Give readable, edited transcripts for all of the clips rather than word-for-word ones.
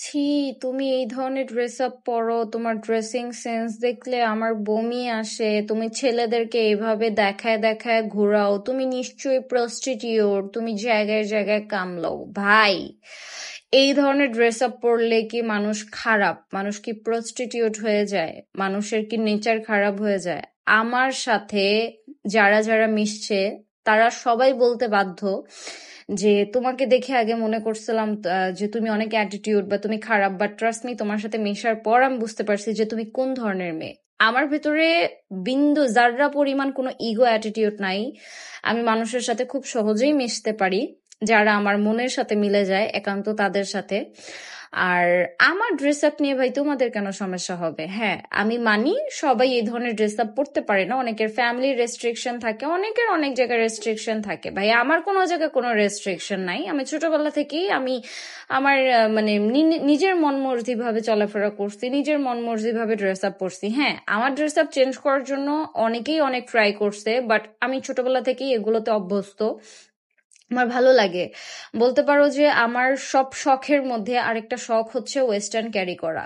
ছি, তুমি এই ধরনের ড্রেস আপ পরো, তোমার ড্রেসিং সেন্স দেখলে আমার বমি আসে। তুমি ছেলেদেরকে এইভাবে দেখায় দেখায় ঘোরাও, তুমি নিশ্চয়ই প্রস্টিটিউট, তুমি জায়গায় জায়গায় কামলাও। ভাই, এই ধরনের ড্রেস আপ পরলে কি মানুষ খারাপ? মানুষ কি প্রস্টিটিউট হয়ে যায়? মানুষের কি নেচার খারাপ হয়ে যায়? আমার সাথে যারা যারা মিশছে তারা সবাই বলতে বাধ্য যে তোমাকে দেখে আগে মনে করছিলাম যে তুমি অনেক অ্যাটিটিউড বা তুমি খারাপ, বাট ট্রাস্ট মি, তোমার সাথে মেশার পর আমি বুঝতে পারছি যে তুমি কোন ধরনের মেয়ে। আমার ভেতরে বিন্দু জাররা পরিমাণ কোনো ইগো অ্যাটিটিউড নাই। আমি মানুষের সাথে খুব সহজেই মিশতে পারি, যারা আমার মনের সাথে মিলে যায় একান্ত তাদের সাথে। আর আমার ড্রেস আপ নিয়ে ভাই তোমাদের কেন সমস্যা হবে? হ্যাঁ, আমি মানি সবাই এই ধরনের ড্রেস আপ পরতে পারে না, অনেকের ফ্যামিলি রেস্ট্রিকশন থাকে, অনেকের অনেক জায়গায় রেস্ট্রিকশন থাকে। ভাই আমার কোনো জায়গায় কোনো রেস্ট্রিকশন নাই। আমি ছোটবেলা থেকেই আমি আমার মানে নিজের মন মর্জি ভাবে চলাফেরা করছি, নিজের মন মর্জি ভাবে ড্রেস আপ পরছি। হ্যাঁ, আমার ড্রেস আপ চেঞ্জ করার জন্য অনেকেই অনেক ট্রাই করছে, বাট আমি ছোটবেলা থেকেই এগুলোতে অভ্যস্ত। আমার ভালো লাগে। বলতে পারো যে আমার সব শখের মধ্যে আরেকটা শখ হচ্ছে ওয়েস্টার্ন ক্যারি করা।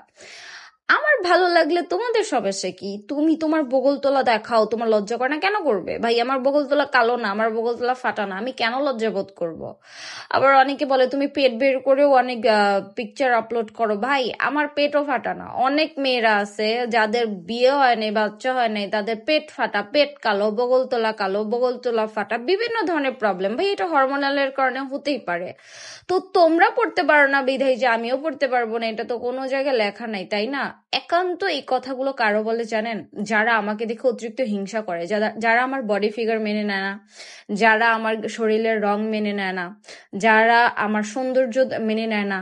আমার ভালো লাগলে তোমাদের সমস্যা কি? তুমি তোমার বগলতলা দেখাও, তোমার লজ্জা করে না? কেন করবে ভাই? আমার বগলতলা কালো না, আমার বগলতলা ফাটা না, আমি কেন লজ্জা বোধ করব? আবার অনেকে বলে তুমি পেট বের করেও অনেক পিকচার আপলোড করো। ভাই, আমার পেটও ফাটা না। অনেক মেয়েরা আছে যাদের বিয়ে হয় নাই, বাচ্চা হয় নাই, তাদের পেট ফাটা, পেট কালো, কালো, বগলতলা ফাটা, বিভিন্ন ধরনের প্রবলেম। ভাই, এটা হরমোনালের কারণে হতেই পারে। তো তোমরা পড়তে পারো না বিধায় যে আমিও পড়তে পারবো না, এটা তো কোনো জায়গায় লেখা নাই, তাই না? একান্ত এই কথাগুলো কারো বলে জানেন? যারা আমাকে দেখে অতিরিক্ত হিংসা করে, যারা যারা আমার বডি ফিগার মেনে নেয় না, যারা আমার শরীরের রং মেনে নেয় না, যারা আমার সৌন্দর্য মেনে নেয় না।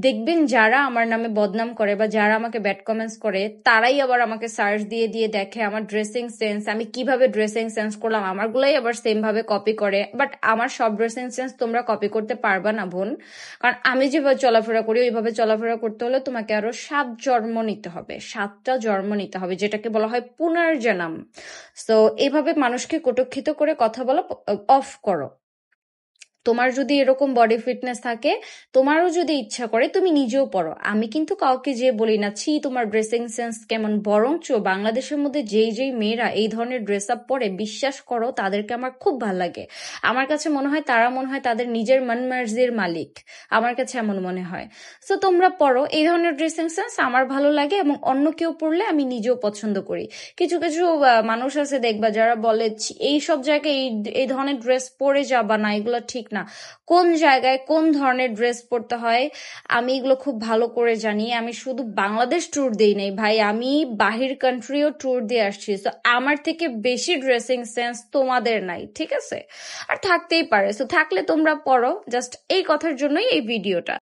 দেখবেন যারা আমার নামে বদনাম করে বা যারা আমাকে ব্যাড কমেন্টস করে, তারাই আবার আমাকে সার্চ দিয়ে দিয়ে দেখে আমার ড্রেসিং সেন্স, আমি কিভাবে ড্রেসিং সেন্স করলাম, আমারগুলাই আবার সেম ভাবে কপি করে। বাট আমার সব ড্রেসিং সেন্স তোমরা কপি করতে পারবা না বোন, কারণ আমি যেভাবে চলাফেরা করি ওইভাবে চলাফেরা করতে হলে তোমাকে আরো 7 জন্ম নিতে হবে, 7টা জন্ম নিতে হবে, যেটাকে বলা হয় পুনর্জন্ম। তো এভাবে মানুষকে কটুক্ষিত করে কথা বলা অফ করো। তোমার যদি এরকম বডি ফিটনেস থাকে, তোমারও যদি ইচ্ছা করে, তুমি নিজেও পড়ো। আমি কিন্তু কাউকে যে বলি না ছি তোমার ড্রেসিং সেন্স কেমন, বরঞ্চ বাংলাদেশের মধ্যে যেই যেই মেয়েরা এই ধরনের ড্রেস আপ পরে, বিশ্বাস করো তাদেরকে আমার খুব ভালো লাগে। আমার কাছে মনে হয় তারা মনে হয় তাদের নিজের মন মার্জির মালিক। আমার কাছে এমন মনে হয়। সো তোমরা পড়ো, এই ধরনের ড্রেসিং সেন্স আমার ভালো লাগে এবং অন্য কেউ পড়লে আমি নিজেও পছন্দ করি। কিছু কিছু মানুষ আছে দেখবা যারা বলে এই সব জায়গায় এই ধরনের ড্রেস পরে যাবা না, এগুলো ঠিক না। কোন জায়গায় কোন ধরনের ড্রেস পরতে হয় আমি এগুলো খুব ভালো করে জানি। আমি শুধু বাংলাদেশ ট্যুর দিই নাই ভাই, আমি বাহির কান্ট্রিও ট্যুর দিয়ে আসছি। তো আমার থেকে বেশি ড্রেসিং সেন্স তোমাদের নাই, ঠিক আছে? আর থাকতেই পারে, তো থাকলে তোমরা পড়ো। জাস্ট এই কথার জন্যই এই ভিডিওটা।